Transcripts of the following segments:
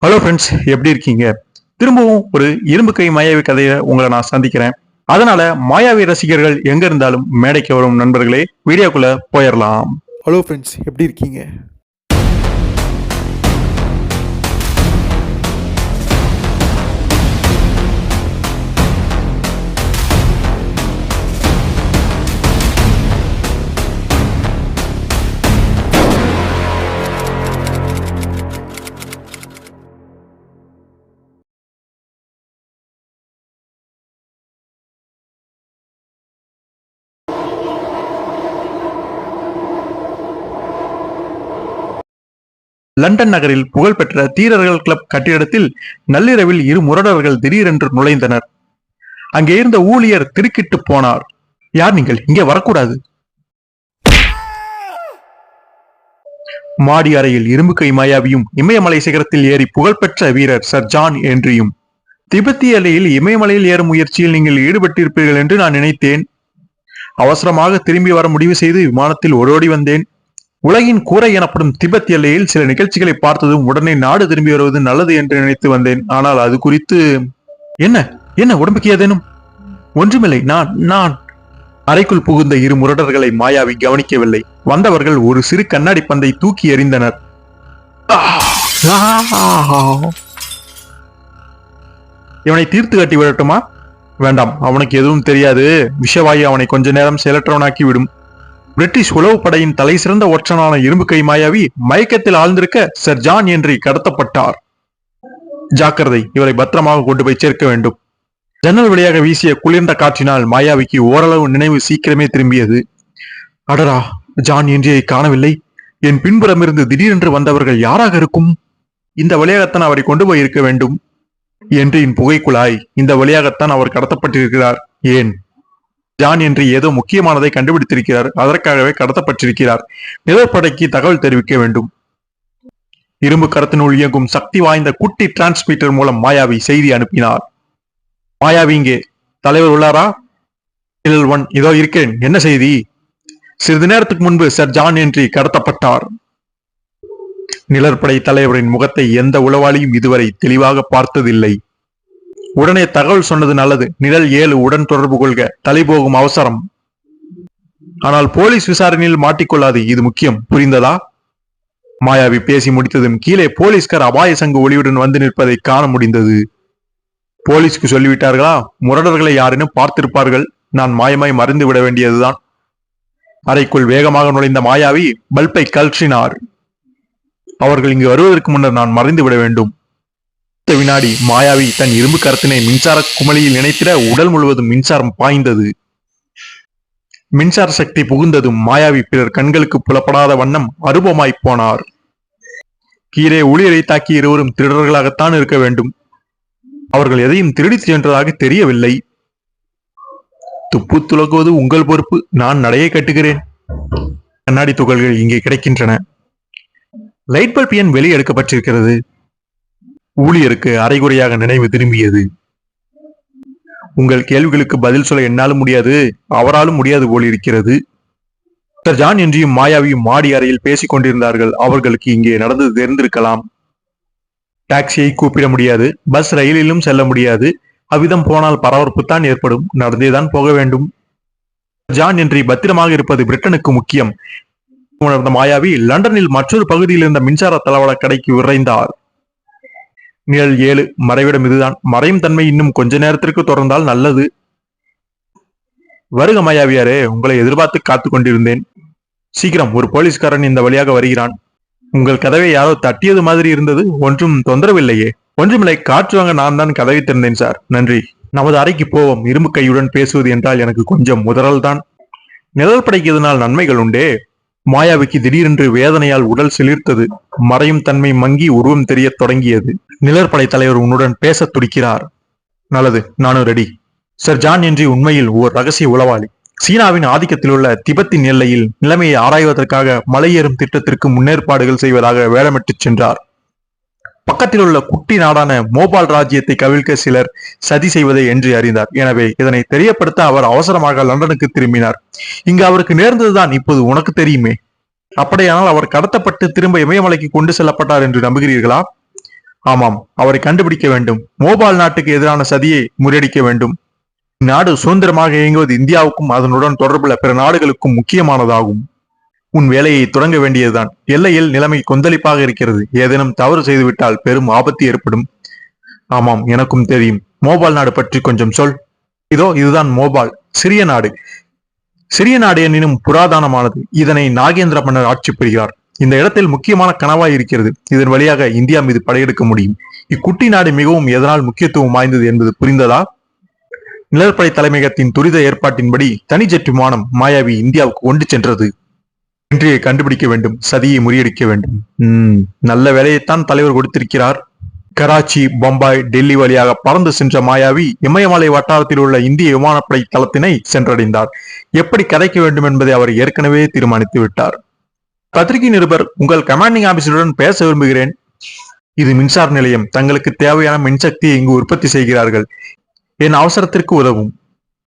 Hello friends, எப்படி இருக்கீங்க? திரும்பவும் ஒரு இரும்பு கை மாயாவி கதையை உங்களை நான் சந்திக்கிறேன். அதனால மாயாவி ரசிகர்கள் எங்க இருந்தாலும் மேடைக்கு வரும் நண்பர்களே, வீடியோக்குள்ள போயிடலாம். ஹலோ ஃப்ரெண்ட்ஸ், எப்படி இருக்கீங்க? லண்டன் நகரில் புகழ்பெற்ற தீரர்கள் கிளப் கட்டிடத்தில் நள்ளிரவில் இரு முரடர்கள் திடீரென்று நுழைந்தனர். அங்கே இருந்த ஊழியர் திடுக்கிட்டு போனார். யார் நீங்கள்? இங்கே வரக்கூடாது. மாடி அறையில் இரும்பு கை மாயாவியும் இமயமலை சிகரத்தில் ஏறி புகழ்பெற்ற வீரர் சர் ஜான் என்றியும். திபெத்திய எல்லையில் இமயமலையில் ஏறும் முயற்சியில் நீங்கள் ஈடுபட்டிருப்பீர்கள் என்று நான் நினைத்தேன். அவசரமாக திரும்பி வர முடிவு செய்து விமானத்தில் ஓடோடி வந்தேன். உலகின் கூரை எனப்படும் திபெத் எல்லையில் சில நிகழ்ச்சிகளை பார்த்ததும் உடனே நாடு திரும்பி வருவது நல்லது என்று நினைத்து வந்தேன். ஆனால் அது குறித்து என்ன என்ன உடம்புக்கு ஏதேனும்? ஒன்றுமில்லை. நான் நான் அறைக்குள் புகுந்த இரு முரடர்களை மாயாவி கவனிக்கவில்லை. வந்தவர்கள் ஒரு சிறு கண்ணாடி பந்தை தூக்கி எறிந்தனர். இவனை தீர்த்து கட்டி விடட்டுமா? வேண்டாம், அவனுக்கு எதுவும் தெரியாது. விஷவாயு அவனை கொஞ்ச நேரம் செயலற்றவனாக்கி விடும். பிரிட்டிஷ் உளவு படையின் தலை சிறந்த ஒற்றனான இரும்பு கை மாயாவி மயக்கத்தில் ஆழ்ந்திருக்க சர் ஜான் என்று கடத்தப்பட்டார். ஜாக்கிரதை, இவரை பத்திரமாக கொண்டு போய் சேர்க்க வேண்டும். ஜன்னல் வழியாக வீசிய குளிர்ந்த காற்றினால் மாயாவிக்கு ஓரளவு நினைவு சீக்கிரமே திரும்பியது. அடரா, ஜான் என்றியை காணவில்லை. என் பின்புறமிருந்து திடீரென்று வந்தவர்கள் யாராக இருக்கும்? இந்த வழியாகத்தான் அவரை கொண்டு போய் இருக்க வேண்டும். என்றின் புகைக்குழாய், இந்த வழியாகத்தான் அவர் கடத்தப்பட்டிருக்கிறார். ஏன்? ஜான் என்று ஏதோ முக்கியமானதை கண்டுபிடித்திருக்கிறார். அதற்காகவே கடத்தப்பட்டிருக்கிறார். நிலப்படைக்கு தகவல் தெரிவிக்க வேண்டும். இரும்பு கரத்தினுள் இயங்கும் சக்தி வாய்ந்த குட்டி டிரான்ஸ்மிட்டர் மூலம் மாயாவி செய்தி அனுப்பினார். மாயாவி, இங்கே தலைவர் உள்ளாரா? நிழல் 1, இதோ இருக்கிறேன். என்ன செய்தி? சிறிது நேரத்துக்கு முன்பு சர் ஜான் என்று கடத்தப்பட்டார். நிழற்படை தலைவரின் முகத்தை எந்த உளவாளியும் இதுவரை தெளிவாக பார்த்ததில்லை. உடனே தகவல் சொன்னது நல்லது. நிழல் 7 உடன் தொடர்பு கொள்க. தலை போகும் அவசரம். ஆனால் போலீஸ் விசாரணையில் மாட்டிக்கொள்ளாது. இது முக்கியம். புரிந்ததா? மாயாவி பேசி முடித்ததும் கீழே போலீஸ்கார் அபாய சங்கு ஒளியுடன் வந்து நிற்பதை காண முடிந்தது. போலீஸ்க்கு சொல்லிவிட்டார்களா? முரடர்களை யாருன்னு பார்த்திருப்பார்கள். நான் மாயமாய் மறைந்து விட வேண்டியதுதான். அறைக்குள் வேகமாக நுழைந்த மாயாவி பல்பை கழற்றினார். அவர்கள் இங்கு வருவதற்கு முன்னர் நான் மறைந்து விட வேண்டும். வினாடி மாயாவி தன் இரும்பு கரத்தினை மின்சார குமளியில் இணைத்திட உடல் முழுவதும் மின்சாரம் பாய்ந்தது. மின்சார சக்தி புகுந்ததும் மாயாவி பிறர் கண்களுக்கு புலப்படாத வண்ணம் அரூபமாய் போனார். கீழே ஊழியரை தாக்கி இருவரும் திருடர்களாகத்தான் இருக்க வேண்டும். அவர்கள் எதையும் திருடி சென்றதாக தெரியவில்லை. துப்பு துலகுவது உங்கள் பொறுப்பு. நான் நடையை கட்டுகிறேன். கண்ணாடி துகள்கள் இங்கே கிடைக்கின்றன. லைட் பல்ப் ஏன் வெளியே எடுக்கப்பட்டிருக்கிறது? ஊழியருக்கு அரைகுறையாக நினைவு திரும்பியது. உங்கள் கேள்விகளுக்கு பதில் சொல்ல என்னாலும் முடியாது, அவராலும் முடியாது போலிருக்கிறது. சர் ஜான் என்றும் மாயாவியும் மாடி அறையில் பேசிக் கொண்டிருந்தார்கள். அவர்களுக்கு இங்கே நடந்தது தெரிந்திருக்கலாம். டாக்ஸியை கூப்பிட முடியாது, பஸ் ரயிலிலும் செல்ல முடியாது. அவ்விதம் போனால் பரபரப்பு தான் ஏற்படும். நடந்தேதான் போக வேண்டும். ஜான் என்று பத்திரமாக இருப்பது பிரிட்டனுக்கு முக்கியம் உணர்ந்த மாயாவி லண்டனில் மற்றொரு பகுதியில் இருந்த மின்சார தளவாட கடைக்கு விரைந்தார். நிழல் 7 மறைவிடம் இதுதான். மறையும் தன்மை இன்னும் கொஞ்ச நேரத்திற்கு தொடர்ந்தால் நல்லது. வருக மாயாவியாரே, உங்களை எதிர்பார்த்து காத்து கொண்டிருந்தேன். சீக்கிரம், ஒரு போலீஸ்காரன் இந்த வழியாக வருகிறான். உங்கள் கதவை யாரோ தட்டியது மாதிரி இருந்தது. ஒன்றும் தொந்தரவில்லையே? ஒன்றுமில்லை, காற்று வாங்க நான் தான் கதவை திறந்தேன் சார். நன்றி. நமது அறைக்கு போவோம். இரும்பு கையுடன் பேசுவது என்றால் எனக்கு கொஞ்சம் முதல் தான். நிழல் படைக்கிறதுனால் நன்மைகள் உண்டே. மாயாவிக்கு திடீரென்று வேதனையால் உடல் சிலிர்த்தது. மறையும் தன்மை மங்கி உருவம் தெரிய தொடங்கியது. நிழற்படை தலைவர் உன்னுடன் பேச துடிக்கிறார். நல்லது, நானும் ரெடி. சர் ஜான் என்று உண்மையில் ஓர் ரகசிய உளவாளி. சீனாவின் ஆதிக்கத்தில் உள்ள திபெத்தின் எல்லையில் நிலைமையை ஆராய்வதற்காக மலையேறும் திட்டத்திற்கு முன்னேற்பாடுகள் செய்வதாக வேடமிட்டு சென்றார். பக்கத்தில் உள்ள குட்டி நாடான மோபால் ராஜ்யத்தை கவிழ்க்க சிலர் சதி செய்வதை என்று அறிந்தார். எனவே இதனை தெரியப்படுத்த அவர் அவசரமாக லண்டனுக்கு திரும்பினார். இங்கு அவருக்கு நேர்ந்ததுதான் இப்போது உனக்கு தெரியுமே. அப்படியானால் அவர் கடத்தப்பட்டு திரும்ப இமயமலைக்கு கொண்டு செல்லப்பட்டார் என்று நம்புகிறீர்களா? ஆமாம், அவரை கண்டுபிடிக்க வேண்டும். மோபால் நாட்டுக்கு எதிரான சதியை முறியடிக்க வேண்டும். நாடு சுதந்திரமாக இயங்குவது இந்தியாவுக்கும் அதனுடன் தொடர்புள்ள பிற நாடுகளுக்கும் முக்கியமானதாகும். உன் வேலையை தொடங்க வேண்டியதுதான். எல்லையில் நிலைமை கொந்தளிப்பாக இருக்கிறது. ஏதேனும் தவறு செய்துவிட்டால் பெரும் ஆபத்து ஏற்படும். ஆமாம், எனக்கும் தெரியும். மோபால் நாடு பற்றி கொஞ்சம் சொல். இதுதான் மோபால். சிறிய நாடு. சிறிய நாடு எனினும் புராதனமானது. இதனை நாகேந்திர மன்னர் ஆட்சி புரிகிறார். இந்த இடத்தில் முக்கியமான கனவாய் இருக்கிறது. இதன் வழியாக இந்தியா மீது படையெடுக்க முடியும். இக்குட்டி நாடு மிகவும் எதனால் முக்கியத்துவம் வாய்ந்தது என்பது புரிந்ததா? நிழற்படை தலைமையகத்தின் துரித ஏற்பாட்டின்படி தனி ஜெட் விமானம் மாயாவி இந்தியாவுக்கு கொண்டு சென்றது. வெற்றியை கண்டுபிடிக்க வேண்டும். சதியை முறியடிக்க வேண்டும். நல்ல வேலையைத்தான் தலைவர் கொடுத்திருக்கிறார். கராச்சி, பம்பாய், டெல்லி வழியாக பறந்து சென்ற மாயாவி இமயமலை வட்டாரத்தில் உள்ள இந்திய விமானப்படை தளத்தினை சென்றடைந்தார். எப்படி கதைக்க வேண்டும் என்பதை அவர் ஏற்கனவே தீர்மானித்து விட்டார். பத்திரிகை நிருபர், உங்கள் கமாண்டிங் ஆபீசருடன் பேச விரும்புகிறேன். இது மின்சார நிலையம். தங்களுக்கு தேவையான மின்சக்தியை இங்கு உற்பத்தி செய்கிறார்கள். என் அவசரத்திற்கு உதவும்.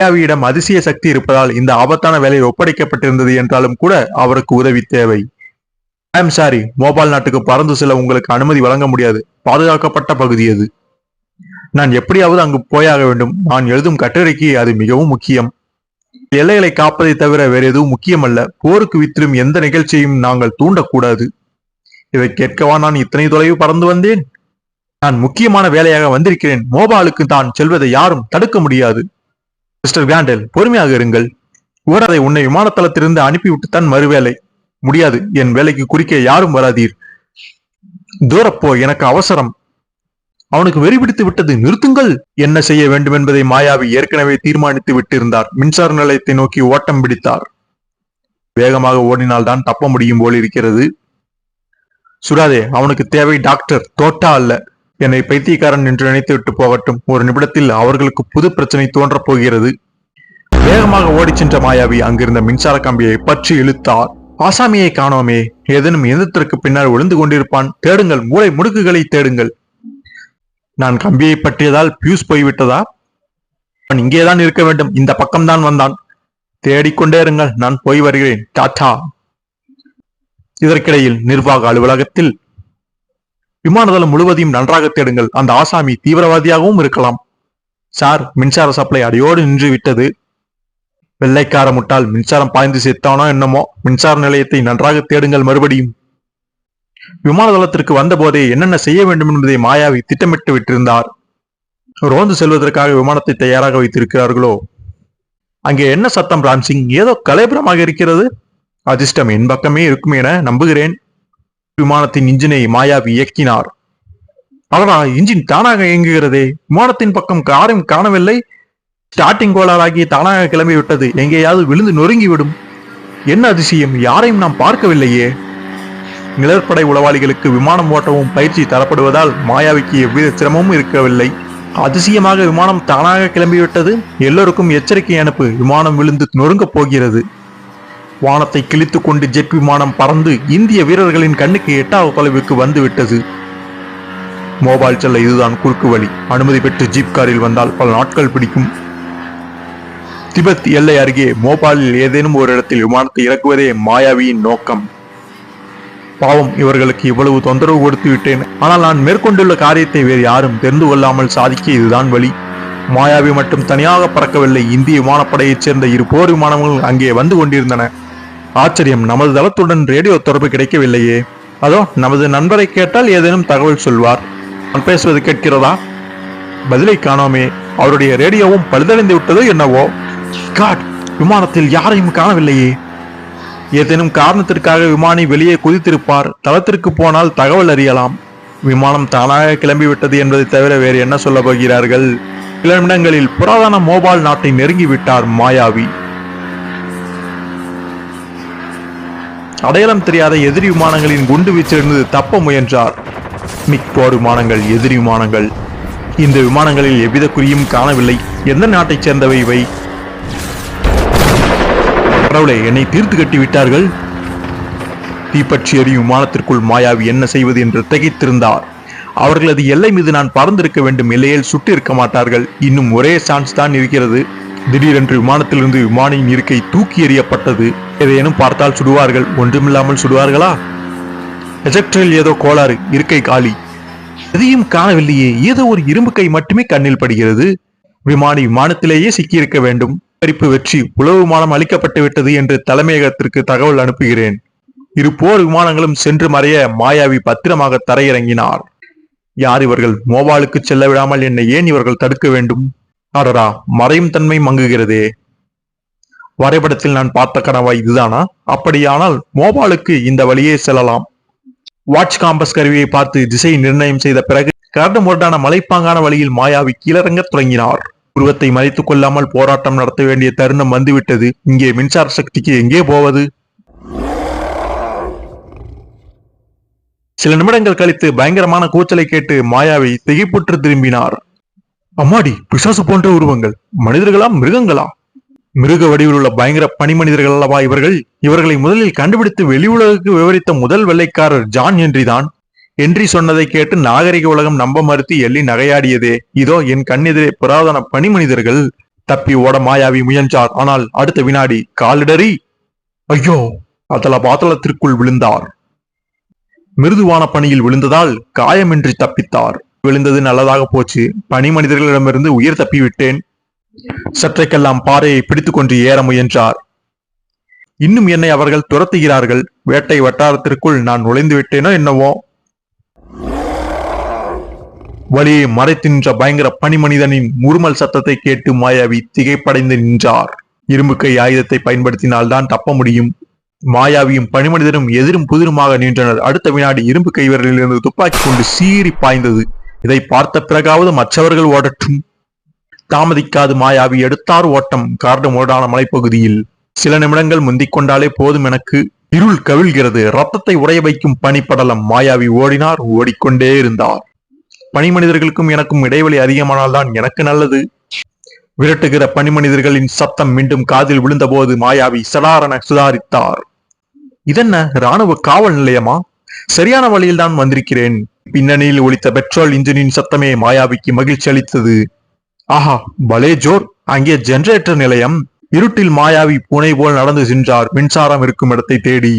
மாயாவியிடம் அதிசய சக்தி இருப்பதால் இந்த ஆபத்தான வேலை ஒப்படைக்கப்பட்டிருந்தது என்றாலும் கூட அவருக்கு உதவி தேவை. ஐ எம் சாரி, மோபால் நாட்டுக்கு பறந்து செல்ல உங்களுக்கு அனுமதி வழங்க முடியாது. பாதுகாக்கப்பட்ட பகுதி அது. நான் எப்படியாவது அங்கு போயாக வேண்டும். நான் எழுதும் கட்டுரைக்கு அது மிகவும் முக்கியம். எல்லைகளை காப்பதை தவிர வேறு எதுவும் முக்கியமல்ல. போருக்கு வித்திடும் எந்த நிகழ்ச்சியையும் நாங்கள் தூண்டக்கூடாது. இதை கேட்கவா நான் இத்தனை தொலைவு பறந்து வந்தேன்? நான் முக்கியமான வேலையாக வந்திருக்கிறேன். மோபாலுக்கு தான் செல்வதை யாரும் தடுக்க முடியாது. மிஸ்டர் கிராண்டல், பொறுமையாக இருங்கள். ஓடாதை, உன்னை விமானத்தளத்திலிருந்து அனுப்பிவிட்டுத்தான் மறுவேலை. முடியாது, என் வேலைக்கு குறுக்கே யாரும் வராதீர். தூரப்போ, எனக்கு அவசரம். அவனுக்கு வெறி பிடித்து விட்டது. நிறுத்துங்கள். என்ன செய்ய வேண்டும் என்பதை மாயாவி ஏற்கனவே தீர்மானித்து விட்டிருந்தார். மின்சார நிலையத்தை நோக்கி ஓட்டம் பிடித்தார். வேகமாக ஓடினால்தான் தப்ப முடியும் போல் இருக்கிறது. சுடாதே, அவனுக்கு தேவை டாக்டர், தோட்டா அல்ல. என்னை பைத்தியக்காரன் என்று நினைத்து விட்டு போகட்டும். ஒரு நிமிடத்தில் அவர்களுக்கு புது பிரச்சனை தோன்றப் போகிறது. வேகமாக ஓடிச் சென்ற மாயாவி அங்கிருந்த மின்சார கம்பியை பற்றி இழுத்தார். ஆசாமியை காணோமே. ஏதேனும் எந்திரத்திற்கு பின்னால் விழுந்து கொண்டிருப்பான். தேடுங்கள், மூளை முடுக்குகளை தேடுங்கள். நான் கம்பியை பற்றியதால் பியூஸ் போய்விட்டதா? அவன் இங்கேதான் இருக்க வேண்டும். இந்த பக்கம்தான் வந்தான். தேடிக்கொண்டே இருங்கள், நான் போய் வருகிறேன். டாடா. இதற்கிடையில் நிர்வாக அலுவலகத்தில், விமானதளம் முழுவதையும் நன்றாக தேடுங்கள். அந்த ஆசாமி தீவிரவாதியாகவும் இருக்கலாம். சார், மின்சார சப்ளை அடியோடு நின்று விட்டது. வெள்ளைக்கார முட்டால், மின்சாரம் பாய்ந்து செத்தானோ என்னமோ. மின்சார நிலையத்தை நன்றாக தேடுங்கள் மறுபடியும். விமானதளத்திற்கு வந்த போதே என்னென்ன செய்ய வேண்டும் என்பதை மாயாவி திட்டமிட்டு விட்டிருந்தார். ரோந்து செல்வதற்காக விமானத்தை தயாராக வைத்திருக்கிறார்களோ? அங்கே என்ன சத்தம் ராம்சிங்? ஏதோ கலைபுரமாக இருக்கிறது. அதிர்ஷ்டம் என் பக்கமே இருக்கும் என நம்புகிறேன். விமானத்தின் இன்ஜினை மாயாவி இயக்கினார். அவரா, இன்ஜின் தானாக இயங்குகிறதே. விமானத்தின் பக்கம் காரையும் காணவில்லை. ஸ்டார்டிங் கோளாறாகி தானாக கிளம்பி விட்டது. எங்கேயாவது விழுந்து நொறுங்கிவிடும். என்ன அதிசயம், யாரையும் நாம் பார்க்கவில்லையே. நிழற்படை உளவாளிகளுக்கு விமானம் ஓட்டவும் பயிற்சி தரப்படுவதால் மாயாவிக்கு எவ்வித சிரமமும் இருக்கவில்லை. அதிசயமாக விமானம் தானாக கிளம்பிவிட்டது. எல்லோருக்கும் எச்சரிக்கை அனுப்பு. விமானம் விழுந்து நொறுங்கப் போகிறது. வானத்தை கிழித்துக் கொண்டு ஜெட் விமானம் பறந்து இந்திய வீரர்களின் கண்ணுக்கு எட்டாவது தொலைவுக்கு வந்து விட்டது. மோபால் செல்ல இதுதான் குறுக்கு வழி. அனுமதி பெற்று ஜீப் காரில் வந்தால் பல நாட்கள் பிடிக்கும். திபெத் எல்லை அருகே மோபாலில் ஏதேனும் ஒரு இடத்தில் விமானத்தை இறக்குவதே மாயாவியின் நோக்கம். பாவம், இவர்களுக்கு இவ்வளவு தொந்தரவு கொடுத்து விட்டேன். ஆனால் நான் மேற்கொண்டுள்ள காரியத்தை வேறு யாரும் தெரிந்து கொள்ளாமல் சாதிக்க இதுதான் வழி. மாயாவி மட்டும் தனியாக பறக்கவில்லை. இந்திய விமானப்படையைச் சேர்ந்த 2 போர் விமானங்கள் அங்கே வந்து கொண்டிருந்தன. ஆச்சரியம், நமது தளத்துடன் ரேடியோ தொடர்பு கிடைக்கவில்லையே. அதோ நமது நண்பரை கேட்டால் ஏதேனும் தகவல் சொல்வார். நான் பேசுவது கேட்கிறதா? பதிலை காணோமே. அவருடைய ரேடியோவும் பழுதடைந்து விட்டதோ என்னவோ. காட், விமானத்தில் யாரையும் காணவில்லையே. ஏதேனும் காரணத்திற்காக விமானி வெளியே குதித்திருப்பார். தளத்திற்கு போனால் தகவல் அறியலாம். விமானம் தானாக கிளம்பிவிட்டது என்பதை தவிர வேறு என்ன சொல்ல போகிறார்கள்? சில நிமிடங்களில் புராதன மோபால் நாட்டை நெருங்கிவிட்டார் மாயாவி. அடையாளம் தெரியாத எதிரி விமானங்களின் குண்டு வீச்சிலிருந்து தப்ப முயன்றார். மிக் போர் விமானங்கள், எதிரி விமானங்கள். இந்த விமானங்களில் எவ்வித குறியும் காணவில்லை. எந்த நாட்டைச் சேர்ந்தவை இவை? கடவுளே, என்னை தீர்த்து கட்டி விட்டார்கள். தீப்பற்றி எரியும் விமானத்திற்குள் மாயாவி என்ன செய்வது என்று திகைத்திருந்தார். அவர்களது எல்லை மீது நான் பறந்திருக்க வேண்டும். எல்லையில் சுட்டு இருக்க மாட்டார்கள். இன்னும் ஒரே சான்ஸ் தான் இருக்கிறது. திடீரென்று விமானத்திலிருந்து விமானியின் இருக்கை தூக்கி எறியப்பட்டது. எதையேனும் பார்த்தால் சுடுவார்கள். ஒன்றுமில்லாமல் சுடுவார்களா? எஜெக்டரில் ஏதோ கோளாறு. இருக்கை காலி. எதையும் காணவில்லையே, ஏதோ ஒரு இரும்பு கை மட்டுமே கண்ணில் படுகிறது. விமானி விமானத்திலேயே சிக்கியிருக்க வேண்டும். பறிப்பு வெற்றி, உளவு விமானம் அளிக்கப்பட்டு விட்டது என்று தலைமையகத்திற்கு தகவல் அனுப்புகிறேன். இரு போர் விமானங்களும் சென்று மறைய மாயாவி பத்திரமாக தரையிறங்கினார். யார் இவர்கள்? மோபாலுக்கு செல்ல விடாமல் என்னை ஏன் இவர்கள் தடுக்க வேண்டும்? அடடா, மறையும் தன்மை மங்குகிறதே. வரைபடத்தில் நான் பார்த்த கனவா இதுதானா? அப்படியானால் மோபாலுக்கு இந்த வழியே செல்லலாம். வாட்ச் காம்பஸ் கருவியை பார்த்து திசை நிர்ணயம் செய்த பிறகு கரடு முரடான மலைப்பாங்கான வழியில் மாயாவி கீழறங்க தொடங்கினார். உருவத்தை மறைத்துக் கொள்ளாமல் போராட்டம் நடத்த வேண்டிய தருணம் வந்துவிட்டது. இங்கே மின்சார சக்திக்கு எங்கே போவது? சில நிமிடங்கள் கழித்து பயங்கரமான கூச்சலை கேட்டு மாயாவி திகைப்புற்று திரும்பினார். அம்மாடி, பிசாசு போன்ற உருவங்கள்! மனிதர்களா, மிருகங்களா? மிருக வடிவில் உள்ள பயங்கர பனி மனிதர்கள் அல்லவா இவர்கள்? இவர்களை முதலில் கண்டுபிடித்து வெளி உலகுக்கு விவரித்த முதல் வெள்ளைக்காரர் ஜான் ஹென்றி தான். ஹென்றி சொன்னதை கேட்டு நாகரிக உலகம் நம்ப மறுத்து எள்ளி நகையாடியதே. இதோ என் கண்ணெதிரே புராதன பனி மனிதர்கள். தப்பி ஓட மாயாவி முயன்றார். ஆனால் அடுத்த வினாடி காலிடறி ஐயோ, அதல பாத்தளத்திற்குள் விழுந்தார். மிருதுவான பணியில் விழுந்ததால் காயமின்றி தப்பித்தார். விழுந்தது நல்லதாக போச்சு. பனி மனிதர்களிடமிருந்து உயிர் தப்பிவிட்டேன். சற்றைக்கெல்லாம் பாறையை பிடித்துக் கொண்டு ஏற முயன்றார். இன்னும் என்னை அவர்கள் துரத்துகிறார்கள். வேட்டை வட்டாரத்திற்குள் நான் நுழைந்து விட்டேனோ என்னவோ. வழியை மறைத்தின்ற பயங்கர பனிமனிதனின் முறுமல் சத்தத்தை கேட்டு மாயாவி திகைப்படைந்து நின்றார். இரும்பு கை ஆயுதத்தை பயன்படுத்தினால்தான் தப்ப முடியும். மாயாவியும் பனிமனிதனும் எதிரும் புதிருமாக நின்றனர். அடுத்த வினாடி இரும்பு கைவரிலிருந்து துப்பாக்கி கொண்டு சீறி பாய்ந்தது. இதை பார்த்த பிறகாவது மற்றவர்கள் ஓடட்டும். தாமதிக்காது மாயாவி எடுத்தார் ஓட்டம். கரடு முரடான மலைப்பகுதியில் சில நிமிடங்கள் முந்திக் கொண்டாலே போதும் எனக்கு. இருள் கவிழ்கிறது. ரத்தத்தை உடைய வைக்கும் பனிப்படலம். மாயாவி ஓடினார், ஓடிக்கொண்டே இருந்தார். பனிமனிதர்களுக்கும் எனக்கும் இடைவெளி அதிகமானால்தான் எனக்கு நல்லது. விரட்டுகிற பனிமனிதர்களின் சத்தம் மீண்டும் காதில் விழுந்த போது மாயாவி சடாரென சுதாரித்தார். இதென்ன, ராணுவ காவல் நிலையமா? சரியான வழியில் தான் வந்திருக்கிறேன். பின்னணியில் ஒலித்த பெட்ரோல் இன்ஜினின் சத்தமே மாயாவிக்கு மகிழ்ச்சி அளித்தது. ஆஹா, பலே ஜோர்! அங்கே ஜெனரேட்டர் நிலையம். இருட்டில் மாயாவி பூனை போல் நடந்து சென்றார் மின்சாரம் இருக்கும் இடத்தை தேடி.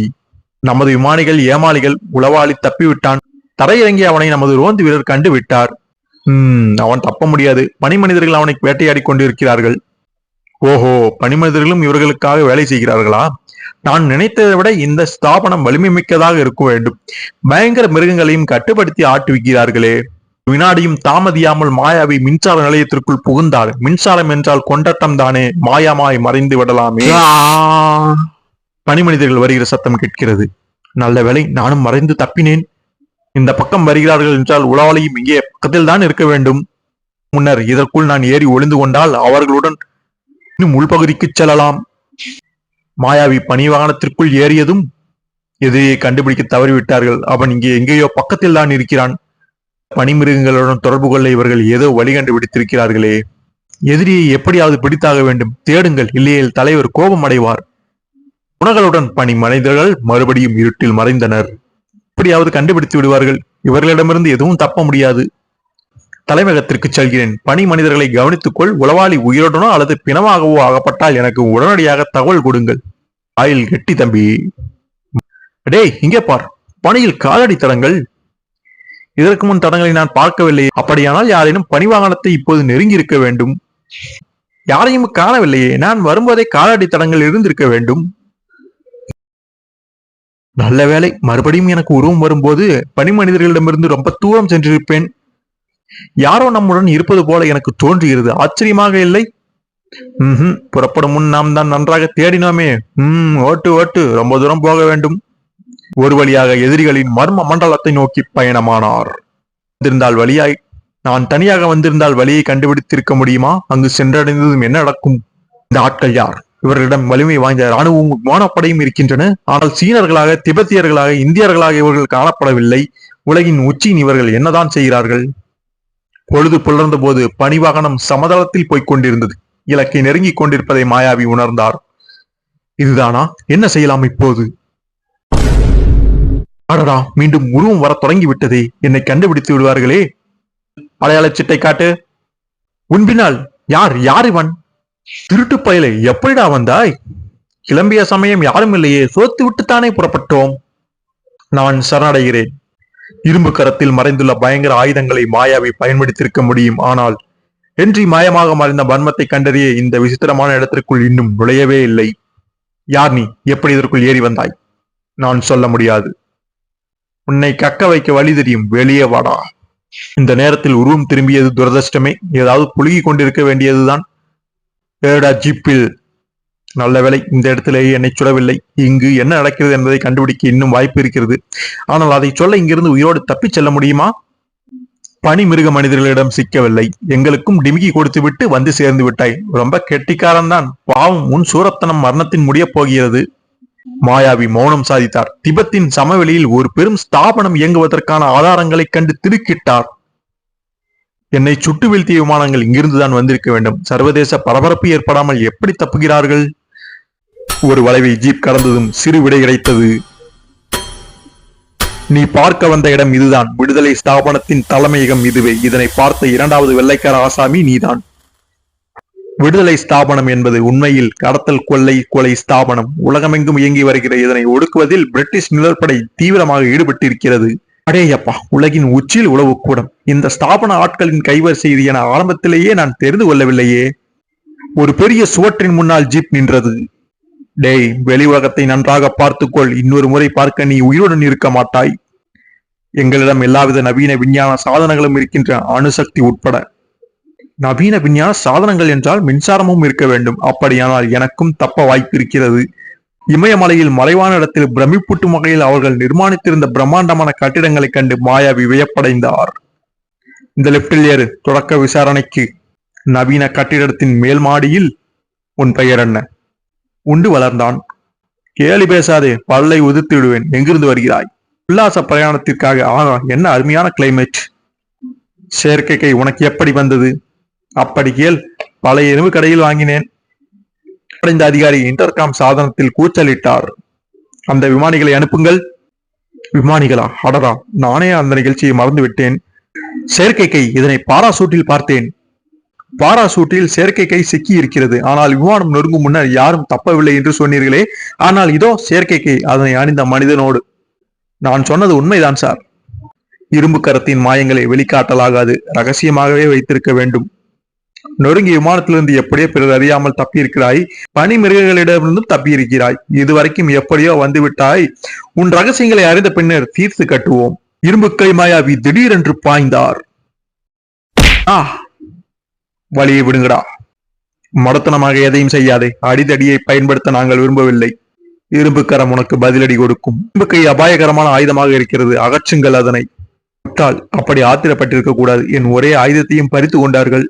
நமது விமானிகள் ஏமாளிகள். உளவாளி தப்பிவிட்டான். தரையிறங்கி அவனை நமது ரோந்து வீரர் கண்டு விட்டார். அவன் தப்ப முடியாது. பனிமனிதர்கள் அவனை வேட்டையாடி கொண்டிருக்கிறார்கள். ஓஹோ, பனிமனிதர்களும் இவர்களுக்காக வேலை செய்கிறார்களா? நான் நினைத்ததை விட இந்த ஸ்தாபனம் வலிமை மிக்கதாக இருக்க வேண்டும். பயங்கர மிருகங்களையும் கட்டுப்படுத்தி ஆட்டுவிக்கிறார்களே. வினாடியும் தாமதியாமல் மாயாவி மின்சார நிலையத்திற்குள் புகுந்தாள். மின்சாரம் என்றால் கொண்டாட்டம் தானே. மாயமாய் மறைந்து விடலாமே. பனிமனிதர்கள் வருகிற சத்தம் கேட்கிறது. நல்ல வேளை, நானும் மறைந்து தப்பினேன். இந்த பக்கம் வருகிறார்கள் என்றால் உளவாளியும் இங்கே பக்கத்தில் தான் இருக்க வேண்டும். முன்னர் இதற்குள் நான் ஏறி ஒளிந்து கொண்டால் அவர்களுடன் இன்னும் உள்பகுதிக்கு செல்லலாம். மாயாவி பனி வாகனத்திற்குள் ஏறியதும் எதிரியை கண்டுபிடிக்க தவறிவிட்டார்கள். அவன் இங்கே எங்கேயோ பக்கத்தில் தான் இருக்கிறான். பனிமிருகங்களுடன் தொடர்பு கொள்ள இவர்கள் ஏதோ வழி கண்டுபிடித்திருக்கிறார்களே. எதிரியை எப்படியாவது பிடித்தாக வேண்டும். தேடுங்கள், இல்லையேல் தலைவர் கோபம் அடைவார். உணகளுடன் பனி மனிதர்கள் மறுபடியும் இருட்டில் மறைந்தனர். எப்படியாவது கண்டுபிடித்து விடுவார்கள். இவர்களிடமிருந்து எதுவும் தப்ப முடியாது. தலைமையகத்திற்கு செல்கிறேன். பனி மனிதர்களை கவனித்துக்கொள். உளவாளி உயிருடனோ அல்லது பிணமாகவோ ஆகப்பட்டால் எனக்கு உடனடியாக தகவல் கொடுங்கள். ஆயில் கெட்டி தம்பி. டேய், இங்கே பார், பனியில் காலடி தடங்கள். இதற்கு முன் தடங்களை நான் பார்க்கவில்லை. அப்படியானால் யாரேனும் பனி வாகனத்தை இப்போது நெருங்கி இருக்க வேண்டும். யாரையும் காணவில்லையே. நான் வரும்போதே காலடி தடங்கள் இருந்திருக்க வேண்டும். நல்ல வேளை, மறுபடியும் எனக்கு உருவம் வரும்போது பனி மனிதர்களிடமிருந்து ரொம்ப தூரம் சென்றிருப்பேன். யாரோ நம்முடன் இருப்பது போல எனக்கு தோன்றுகிறது. ஆச்சரியமாக இல்லை? புறப்படும் முன் நாம் தான் நன்றாக தேடினோமே. ஓட்டு ஓட்டு, ரொம்ப தூரம் போக வேண்டும். ஒரு வழியாக எதிரிகளின் மர்ம மண்டலத்தை நோக்கி பயணமானார். வழியாய் நான் தனியாக வந்திருந்தால் வழியை கண்டுபிடித்திருக்க முடியுமா? அங்கு சென்றடைந்ததும் என்ன நடக்கும்? இந்த ஆட்கள் யார்? இவர்களிடம் வலிமை வாய்ந்த ராணுவமும் விமானப்படையும் இருக்கின்றன. ஆனால் சீனர்களாக, திபெத்தியர்களாக, இந்தியர்களாக இவர்கள் காணப்படவில்லை. உலகின் உச்சியின் இவர்கள் என்னதான் செய்கிறார்கள்? பொழுது புலர்ந்த போது பனிவாகனம் சமதளத்தில் போய்க் கொண்டிருந்தது. இலக்கை நெருங்கிக் கொண்டிருப்பதை மாயாவி உணர்ந்தார். இதுதானா? என்ன செய்யலாம் இப்போது? அடடா, மீண்டும் உருவம் வர தொடங்கிவிட்டதே. என்னை கண்டுபிடித்து விடுவார்களே. அடையாளச் சீட்டை காட்டு. உன்பினால் யார்? யார் இவன்? திருட்டு பயலை, எப்படிடா வந்தாய்? கிளம்பிய சமயம் யாரும் இல்லையே. சோத்து விட்டுத்தானே புறப்பட்டோம். நான் சரணடைகிறேன். இரும்பு கரத்தில் மறைந்துள்ள பயங்கர ஆயுதங்களை மாயாவி பயன்படுத்தியிருக்க முடியும். ஆனால் ஹென்றி மாயமாக மறைந்த மர்மத்தை கண்டறிய இந்த விசித்திரமான இடத்திற்குள் இன்னும் நுழையவே இல்லை. யார் நீ? எப்படி இதற்குள் ஏறி வந்தாய்? நான் சொல்ல முடியாது. உன்னை கக்க வைக்க வழி தெரியும், வெளியே வாடா. இந்த நேரத்தில் உருவம் திரும்பியது துரதிர்ஷ்டமே. ஏதாவது புழுகி கொண்டிருக்க வேண்டியதுதான். ஏடா ஜீப்பில். நல்ல வேளை இந்த இடத்திலேயே என்னை சுடவில்லை. இங்கு என்ன நடக்கிறது என்பதை கண்டுபிடிக்க இன்னும் வாய்ப்பு இருக்கிறது. ஆனால் அதை சொல்ல இங்கிருந்து உயிரோடு தப்பிச் செல்ல முடியுமா? பனி மிருக மனிதர்களிடம் சிக்கவில்லை. எங்களுக்கும் டிமிக்கி கொடுத்து விட்டு வந்து சேர்ந்து விட்டாய். ரொம்ப கெட்டிக்காரன் தான். பாவம், உன் சூரத்தனம் மரணத்தின் முடியப் போகிறது. மாயாவி மௌனம் சாதித்தார். திபெத்தின் சமவெளியில் ஒரு பெரும் ஸ்தாபனம் இயங்குவதற்கான ஆதாரங்களைக் கண்டு திடுக்கிட்டார். என்னை சுட்டு வீழ்த்திய விமானங்கள் இங்கிருந்துதான் வந்திருக்க வேண்டும். சர்வதேச பரபரப்பு ஏற்படாமல் எப்படி தப்புகிறார்கள்? ஒரு வளைவை ஜீப் கடந்ததும் சிறு விடை கிடைத்தது. நீ பார்க்க வந்த இடம் இதுதான். விடுதலை ஸ்தாபனத்தின் தலைமையகம் இதுவே. இதனை பார்த்த இரண்டாவது வெள்ளைக்கார ஆசாமி நீதான். விடுதலை ஸ்தாபனம் என்பது உண்மையில் கடத்தல் கொலை ஸ்தாபனம். உலகமெங்கும் இயங்கி வருகிற இதனை ஒடுக்குவதில் பிரிட்டிஷ் நிழற்படை தீவிரமாக ஈடுபட்டிருக்கிறது. அடேயப்பா, உலகின் உச்சியில் உளவு கூடம். இந்த ஸ்தாபன ஆட்களின் கைவரிசை இது என ஆரம்பத்திலேயே நான் தெரிந்து கொள்ளவில்லையே. ஒரு பெரிய சுவற்றின் முன்னால் ஜீப் நின்றது. டேய், வெளி உலகத்தை நன்றாக பார்த்துக்கொள். இன்னொரு முறை பார்க்க நீ உயிருடன் இருக்க மாட்டாய். எங்களிடம் எல்லாவித நவீன விஞ்ஞான சாதனங்களும் இருக்கின்ற, அணுசக்தி உட்பட. நவீன விஞ்ஞான சாதனங்கள் என்றால் மின்சாரமும் இருக்க வேண்டும். அப்படியானால் எனக்கும் தப்ப வாய்ப்பு இருக்கிறது. இமயமலையில் மறைவான இடத்தில் பிரமிப்பூட்டும் வகையில் அவர்கள் நிர்மாணித்திருந்த பிரம்மாண்டமான கட்டிடங்களைக் கண்டு மாயாவி வியப்படைந்தார். இந்த லிப்டில் ஏறு. தொடக்க விசாரணைக்கு. நவீன கட்டிடத்தின் மேல் மாடியில். உன் பெயர் என்ன? உண்டு வளர்ந்தான். கேலி பேசாதே, பல்லை உதிர்த்து விடுவேன். எங்கிருந்து வருகிறாய்? உல்லாச பிரயாணத்திற்காக. ஆனா, என்ன அருமையான கிளைமேட். செயற்கை உனக்கு எப்படி வந்தது? அப்படி கேள். பழைய எலும்பு கடையில் வாங்கினேன். அடைந்த அதிகாரி இன்டர்காம் சாதனத்தில் கூச்சலிட்டார். அந்த விமானிகளை அனுப்புங்கள். விமானிகளா? அடரா, நானே அந்த நிகழ்ச்சியை மறந்து விட்டேன். செயற்கை இதனை பாராசூட்டில் பார்த்தேன். பாராசூட்டில் செயற்கை சிக்கி இருக்கிறது. ஆனால் விமானம் நொறுங்கும் முன்னர் யாரும் தப்பவில்லை என்று சொன்னீர்களே. ஆனால் இதோ செயற்கை அதனை அணிந்த மனிதனோடு. நான் சொன்னது உண்மைதான் சார். இரும்பு கரத்தின் மாயங்களை வெளிக்காட்டலாகாது. ரகசியமாகவே வைத்திருக்க வேண்டும். நொறுங்கிய விமானத்திலிருந்து எப்படியோ பிறர் அறியாமல் தப்பியிருக்கிறாய். பனி மிருகங்களிடமிருந்தும் தப்பியிருக்கிறாய். இதுவரைக்கும் எப்படியோ வந்துவிட்டாய். உன் ரகசியங்களை அறிந்த பின்னர் தீர்த்து கட்டுவோம். இரும்பு கை மாயாவி திடீரென்று பாய்ந்தார். வழியை விடுங்கடா. மடத்தனமாக எதையும் செய்யாதே. அடிதடியை பயன்படுத்த நாங்கள் விரும்பவில்லை. இரும்பு கரம் உனக்கு பதிலடி கொடுக்கும். இரும்பு கை அபாயகரமான ஆயுதமாக இருக்கிறது. அகற்றுங்கள் அதனை. அப்படி ஆத்திரப்பட்டிருக்க கூடாது. என் ஒரே ஆயுதத்தையும் பறித்து கொண்டார்கள்.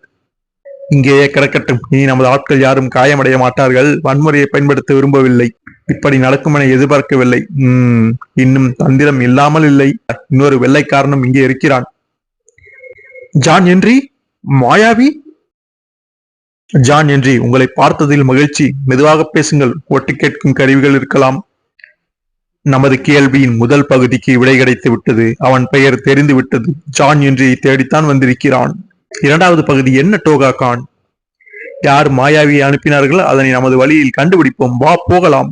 இங்கேயே கிடக்கட்டும். இனி நமது ஆட்கள் யாரும் காயமடைய மாட்டார்கள். வன்முறையை பயன்படுத்த விரும்பவில்லை. இப்படி நடக்கும் என எதிர்பார்க்கவில்லை. இன்னும் தந்திரம் இல்லாமல் இல்லை. இன்னொரு வெள்ளைக்காரனும் இங்கே இருக்கிறான். John Henry? மாயாவி? ஜான் ஹென்றி, உங்களை பார்த்ததில் மகிழ்ச்சி. மெதுவாக பேசுங்கள். ஒட்டு கேட்கும் கருவிகள் இருக்கலாம். நமது கேள்வியின் முதல் பகுதிக்கு விடை கிடைத்து விட்டது. அவன் பெயர் தெரிந்து விட்டது. ஜான் ஹென்ரியை தேடித்தான் வந்திருக்கிறான். இரண்டாவது பகுதி என்ன டோகா கான்? யார் மாயாவியை அனுப்பினார்கள்? அதனை நமது வழியில் கண்டுபிடிப்போம். வா, போகலாம்.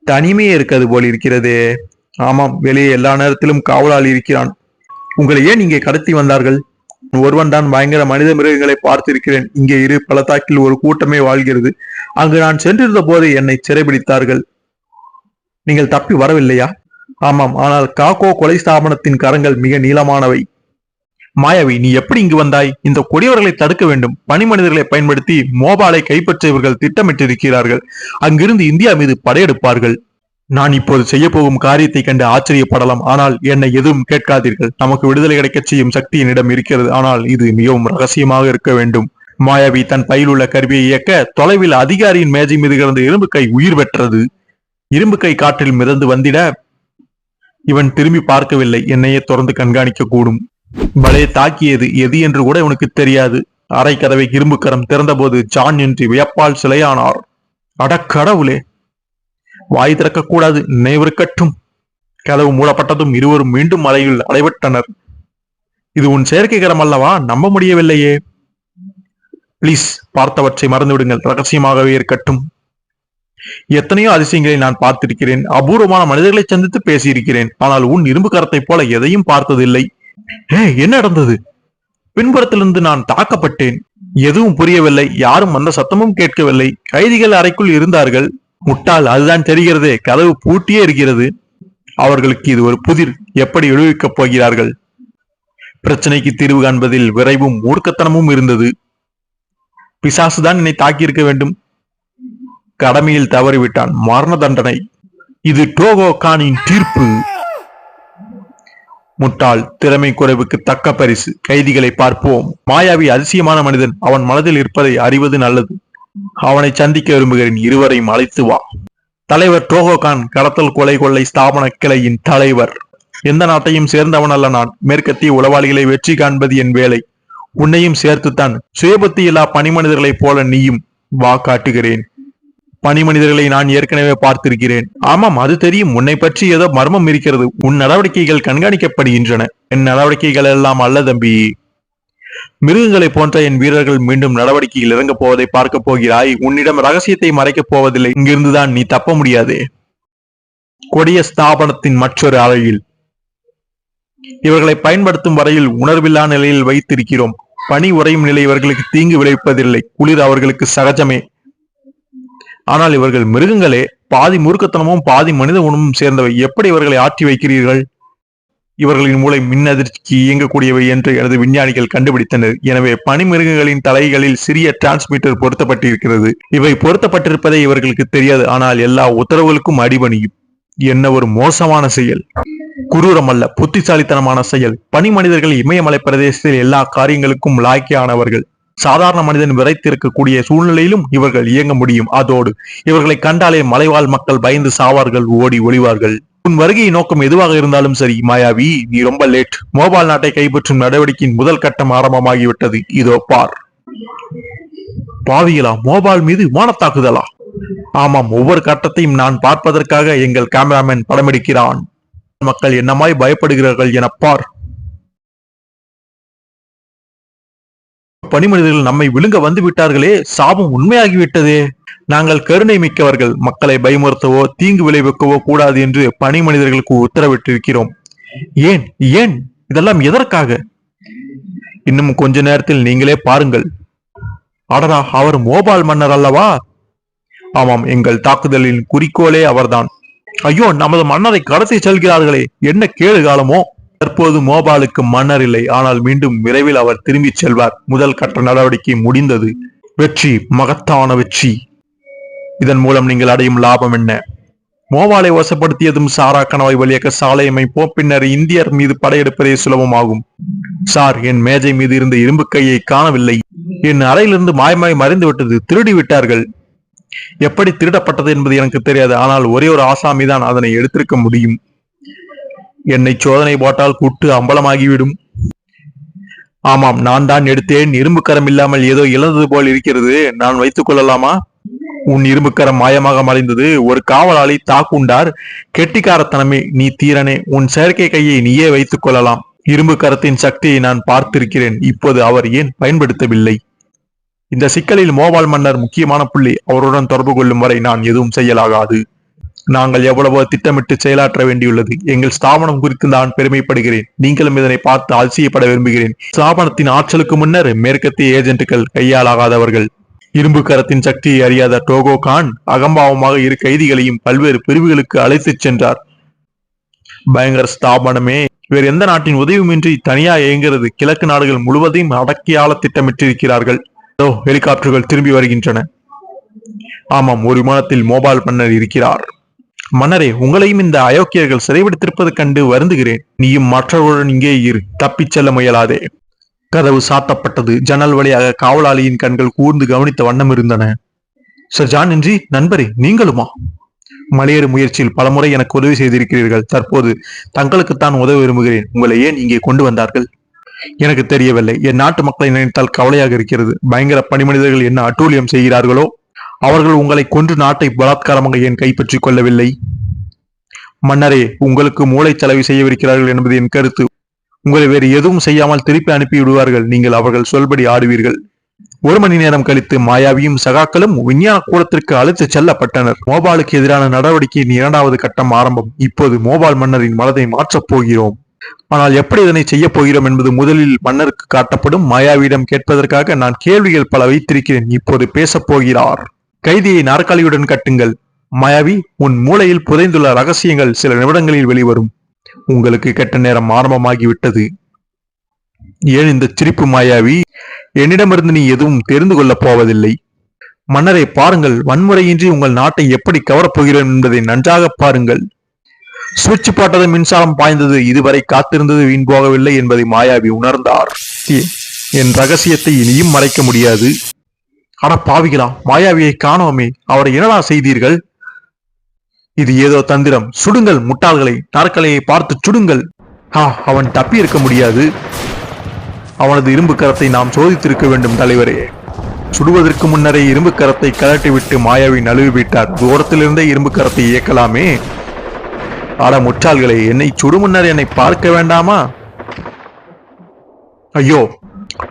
தனிமையே இருக்காது போல் இருக்கிறதே. ஆமாம், வெளியே எல்லா நேரத்திலும் காவலாளி இருக்கிறான். உங்களை ஏன் இங்கே கடத்தி வந்தார்கள்? ஒருவன் தான் பயங்கர மனித மிருகங்களை பார்த்திருக்கிறேன். இங்கே இரு பள்ளத்தாக்கில் ஒரு கூட்டமே வாழ்கிறது. அங்கு நான் சென்றிருந்த போது என்னை சிறைபிடித்தார்கள். நீங்கள் தப்பி வரவில்லையா? ஆமாம், ஆனால் காக்கோ கொலை ஸ்தாபனத்தின் கரங்கள் மிக நீளமானவை. மாயாவி, நீ எப்படி இங்கு வந்தாய்? இந்த கொடியவர்களை தடுக்க வேண்டும். பனி மனிதர்களை பயன்படுத்தி மோபாலை கைப்பற்றியவர்கள் திட்டமிட்டிருக்கிறார்கள். அங்கிருந்து இந்தியா மீது படையெடுப்பார்கள். நான் இப்போது செய்ய போகும் காரியத்தை கண்டு ஆச்சரியப்படலாம். ஆனால் என்னை எதுவும் கேட்காதீர்கள். நமக்கு விடுதலை கிடைக்கச் செய்யும் சக்தி என்னிடம் இருக்கிறது. ஆனால் இது மிகவும் ரகசியமாக இருக்க வேண்டும். மாயாவி தன் பையில் உள்ள கருவியை இயக்க தொலைவில் அதிகாரியின் மேஜை மீது கிடந்த இரும்பு கை உயிர் பெற்றது. இரும்பு கை காற்றில் மிதந்து வந்திட இவன் திரும்பி பார்க்கவில்லை. என்னையே தொடர்ந்து கண்காணிக்க கூடும். பலே தாக்கியது எது என்று கூட உனக்கு தெரியாது. அரை கதவை இரும்பு கரம் திறந்தபோது ஜான் ஹென்றி வியப்பால் சிலையானார். அடக்கடவுளே! வாய் திறக்கக்கூடாது, நினைவிருக்கட்டும். கதவு மூடப்பட்டதும் இருவரும் மீண்டும் மலையில் அடைபட்டனர். இது உன் செயற்கை கரம் அல்லவா? நம்ப முடியவில்லையே. பிளீஸ், பார்த்தவற்றை மறந்துவிடுங்கள். ரகசியமாகவே இருக்கட்டும். எத்தனையோ அதிசயங்களை நான் பார்த்திருக்கிறேன், அபூர்வமான மனிதர்களை சந்தித்து பேசியிருக்கிறேன். ஆனால் உன் இரும்பு கரத்தைப் போல எதையும் பார்த்ததில்லை. என்ன நடந்தது? பின்புறத்திலிருந்து நான் தாக்கப்பட்டேன். எதுவும் புரியவில்லை. யாரும் அந்த சத்தமும் கேட்கவில்லை. கைதிகள் அறைக்குள் இருந்தார்கள். முட்டாள், அதுதான் தெரிகிறதே, கதவு பூட்டியே இருக்கிறது. அவர்களுக்கு இது ஒரு புதிர். எப்படி விடுவிக்கப் போகிறார்கள்? பிரச்சனைக்கு தீர்வு காண்பதில் விரைவும் மூர்க்கத்தனமும் இருந்தது. பிசாசுதான் என்னை தாக்கியிருக்க வேண்டும். கடமையில் தவறிவிட்டான். மரண தண்டனை. இது டோகோ கானின் தீர்ப்பு. முட்டாள், திறமை குறைவுக்கு தக்க பரிசு. கைதிகளை பார்ப்போம். மாயாவி அதிசயமான மனிதன். அவன் மனதில் இருப்பதை அறிவது நல்லது. அவனை சந்திக்க விரும்புகிறேன். இருவரையும் அழைத்து வா. தலைவர் டோகோ கான், கடத்தல் கொலை கொள்ளை ஸ்தாபன கிளையின் தலைவர். எந்த நாட்டையும் சேர்ந்தவன் அல்ல நான். மேற்கத்திய உளவாளிகளை வெற்றி காண்பது என் வேலை. உன்னையும் சேர்த்துத்தான். சுயபுத்தி இல்லா பனி மனிதர்களைப் போல நீயும் வா, காட்டுகிறேன். பனி மனிதர்களை நான் ஏற்கனவே பார்த்திருக்கிறேன். ஆமாம், அது தெரியும். உன்னை பற்றி ஏதோ மர்மம் இருக்கிறது. உன் நடவடிக்கைகள் கண்காணிக்கப்படுகின்றன. என் நடவடிக்கைகள் எல்லாம் அல்ல தம்பி. மிருகங்களை போன்ற என் வீரர்கள் மீண்டும் நடவடிக்கையில் இறங்கப் போவதை பார்க்க போகிறாய். உன்னிடம் ரகசியத்தை மறைக்கப் போவதில்லை. இங்கிருந்துதான் நீ தப்ப முடியாதே. கொடிய ஸ்தாபனத்தின் மற்றொரு அறையில் இவர்களை பயன்படுத்தும் வரையில் உணர்வில்லா நிலையில் வைத்திருக்கிறோம். பனி உறையும் நிலை இவர்களுக்கு தீங்கு விளைவிப்பதில்லை. குளிர் அவர்களுக்கு சகஜமே. ஆனால் இவர்கள் மிருகங்களே. பாதி மூர்க்கத்தனமும் பாதி மனித குணமும் சேர்ந்தவை. எப்படி இவர்களை ஆற்றி வைக்கிறீர்கள்? இவர்களின் மூளை மின் அதிர்ச்சிக்கு இயங்கக்கூடியவை என்று எனது விஞ்ஞானிகள் கண்டுபிடித்தனர். எனவே பனி மிருகங்களின் தலைகளில் சிறிய டிரான்ஸ்மிட்டர் பொருத்தப்பட்டிருக்கிறது. இவை பொருத்தப்பட்டிருப்பதை இவர்களுக்கு தெரியாது. ஆனால் எல்லா உத்தரவுகளுக்கும் அடிபணியும். என்ன ஒரு மோசமான செயல்! குரூரம் அல்ல, புத்திசாலித்தனமான செயல். பனி மனிதர்கள் இமயமலை பிரதேசத்தில் எல்லா காரியங்களுக்கும் லாய்க்கியானவர்கள். சாதாரண மனிதன் விரைத்திருக்கக்கூடிய சூழ்நிலையிலும் இவர்கள் இயங்க முடியும். அதோடு இவர்களை கண்டாலே மலைவாழ் மக்கள் பயந்து சாவார்கள், ஓடி ஒளிவார்கள். உன் வருகையை நோக்கம் எதுவாக இருந்தாலும் சரி மாயாவி, நீ ரொம்ப லேட். மோபால் நாட்டை கைப்பற்றும் நடவடிக்கையின் முதல் கட்டம் ஆரம்பமாகிவிட்டது. இதோ பார். பாவிகளா, மோபால் மீது விமானத்தாக்குதலா? ஆமாம், ஒவ்வொரு கட்டத்தையும் நான் பார்ப்பதற்காக எங்கள் கேமராமேன் படமெடுக்கிறான். மக்கள் என்னமாய் பயப்படுகிறார்கள் என பார். பனிமனிதர்கள் நம்மை விழுங்க வந்து விட்டார்களே. சாபம் உண்மையாகிவிட்டதே. நாங்கள் கருணை மிக்கவர்கள். மக்களை பயமுறுத்தவோ தீங்கு விளைவிக்கவோ கூடாது என்று பனி மனிதர்களுக்கு உத்தரவிட்டிருக்கிறோம். ஏன் ஏன் இதெல்லாம் எதற்காக? இன்னும் கொஞ்ச நேரத்தில் நீங்களே பாருங்கள். அடரா, அவர் மோபால் மன்னர் அல்லவா? ஆமாம், எங்கள் தாக்குதலின் குறிக்கோளே அவர்தான். ஐயோ, நமது மன்னரை கடத்தி செல்கிறார்களே. என்ன கேடு காலமோ! தற்போது மோபாலுக்கு மன்னர் இல்லை. ஆனால் மீண்டும் விரைவில் அவர் திரும்பிச் செல்வார். முதல் கட்ட நடவடிக்கை முடிந்தது. வெற்றி, மகத்தான வெற்றி. இதன் மூலம் நீங்கள் அடையும் லாபம் என்ன? மோபாலை வசப்படுத்தியதும் சாரா கனவை வழியாக சாலை அமைப்போம். பின்னர் இந்தியர் மீது படையெடுப்பதே சுலபமாகும். சார், என் மேஜை மீது இருந்த இரும்பு கையை காணவில்லை. என் அறையிலிருந்து மாயமாய் மறைந்து விட்டது. திருடி விட்டார்கள். எப்படி திருடப்பட்டது என்பது எனக்கு தெரியாது. ஆனால் ஒரே ஒரு ஆசாமிதான் அதனை எடுத்திருக்க முடியும். என்னை சோதனை போட்டால் குட்டு அம்பலமாகிவிடும். ஆமாம், நான் தான் எடுத்தேன். இரும்பு கரம் இல்லாமல் ஏதோ இழந்தது போல் இருக்கிறது. நான் வைத்துக் கொள்ளலாமா? உன் இரும்பு கரம் மாயமாக மறைந்தது. ஒரு காவலாளி தாக்குண்டார். கெட்டிக்காரத்தனமே. நீ தீரனே. உன் செயற்கை கையை நீயே வைத்துக் கொள்ளலாம். இரும்பு கரத்தின் சக்தியை நான் பார்த்திருக்கிறேன். இப்போது அவர் ஏன் பயன்படுத்தவில்லை? இந்த சிக்கலில் மோபால் மன்னர் முக்கியமான புள்ளி. அவருடன் தொடர்பு கொள்ளும் வரை நான் எதுவும் செய்யலாகாது. நாங்கள் எவ்வளவோ திட்டமிட்டு செயலாற்ற வேண்டியுள்ளது. எங்கள் ஸ்தாபனம் குறித்து நான் பெருமைப்படுகிறேன். நீங்களும் இதனை பார்த்து அதிசயப்பட விரும்புகிறேன். ஸ்தாபனத்தின் ஆற்றலுக்கு முன்னர் மேற்கத்திய ஏஜென்ட்டுகள் கையாளாகாதவர்கள். இரும்பு கரத்தின் சக்தியை அறியாத டோகோ கான் அகம்பாவமாக இரு கைதிகளையும் பல்வேறு பிரிவுகளுக்கு அழைத்துச் சென்றார். பயங்கர ஸ்தாபனமே. வேறு எந்த நாட்டின் உதவியுமின்றி தனியா இயங்குகிறது. கிழக்கு நாடுகள் முழுவதையும் அடக்கியாள திட்டமிட்டிருக்கிறார்கள். ஹெலிகாப்டர்கள் திரும்பி வருகின்றன. ஆமாம், ஒரு விமானத்தில் மோபால் மன்னர் இருக்கிறார். மன்னரே, உங்களையும் இந்த அயோக்கியர்கள் சிறைபிடித்திருப்பது கண்டு வருந்துகிறேன். நீயும் மற்றவர்களுடன் இங்கே இரு. தப்பிச் செல்ல முயலாதே. கதவு சாத்தப்பட்டது. ஜன்னல் வழியாக காவலாளியின் கண்கள் கூர்ந்து கவனித்த வண்ணம் இருந்தன. சர் ஜான் என்றி, நண்பரே, நீங்களுமா? மலையேறு முயற்சியில் பலமுறை எனக்கு உதவி செய்திருக்கிறீர்கள். தற்போது தங்களுக்குத்தான் உதவ விரும்புகிறேன். உங்களை ஏன் இங்கே கொண்டு வந்தார்கள்? எனக்கு தெரியவில்லை. என் நாட்டு மக்களை நினைத்தால் கவலையாக இருக்கிறது. பயங்கர பனிமனிதர்கள் என்ன அட்டூழியம் செய்கிறார்களோ. அவர்கள் உங்களை கொன்று நாட்டை பலாத்காரமாக ஏன் கைப்பற்றிக் கொள்ளவில்லை? மன்னரே, உங்களுக்கு மூளை செலவு செய்யவிருக்கிறார்கள் என்பது என் கருத்து. உங்களை வேறு எதுவும் செய்யாமல் திருப்பி அனுப்பி விடுவார்கள். நீங்கள் அவர்கள் சொல்படி ஆடுவீர்கள். ஒரு மணி நேரம் கழித்து மாயாவியும் சகாக்களும் விஞ்ஞான கூடத்திற்கு அழைத்துச் செல்லப்பட்டனர். மோபாலுக்கு எதிரான நடவடிக்கையின் 2வது கட்டம் ஆரம்பம். இப்போது மோபால் மன்னரின் மனதை மாற்றப் போகிறோம். ஆனால் எப்படி இதனை செய்ய போகிறோம் என்பது முதலில் மன்னருக்கு காட்டப்படும். மாயாவியிடம் கேட்பதற்காக நான் கேள்விகள் பல வைத்திருக்கிறேன். இப்போது பேசப் போகிறார். கைதியை நாற்காலியுடன் கட்டுங்கள். மாயாவி, உன் மூளையில் புதைந்துள்ள ரகசியங்கள் சில நிமிடங்களில் வெளிவரும். உங்களுக்கு கெட்ட நேரம் ஆரம்பமாகிவிட்டது. ஏன் இந்த சிரிப்பு மாயாவி? என்னிடமிருந்து நீ எதுவும் தெரிந்து கொள்ளப் போவதில்லை. மன்னரை பாருங்கள், வன்முறையின்றி உங்கள் நாட்டை எப்படி கவரப்போகிறோம் என்பதை நன்றாக பாருங்கள். சுவிட்ச் போட்டது, மின்சாரம் பாய்ந்தது. இதுவரை காத்திருந்தது வீண் போகவில்லை என்பதை மாயாவி உணர்ந்தார். என் ரகசியத்தை இனியும் மறைக்க முடியாது. அட பாவிகளா, மாயாவியை காணோமே, அவரை என்னடா செய்தீர்கள்? இது ஏதோ தந்திரம். சுடுங்கள் முட்டாள்களை, நாற்காலியை பார்த்து சுடுங்கள். அவன் தப்பி இருக்க முடியாது. அவனது இரும்பு கரத்தை நாம் சோதித்திருக்க வேண்டும் தலைவரே. சுடுவதற்கு முன்னரே இரும்பு கரத்தை கலட்டிவிட்டு மாயாவி நழுவிவிட்டார். தூரத்திலிருந்தே இரும்பு கரத்தை இயக்கலாமே. ஆட முட்டாள்களை, என்னை சுடு முன்னர் என்னை பார்க்க வேண்டாமா? ஐயோ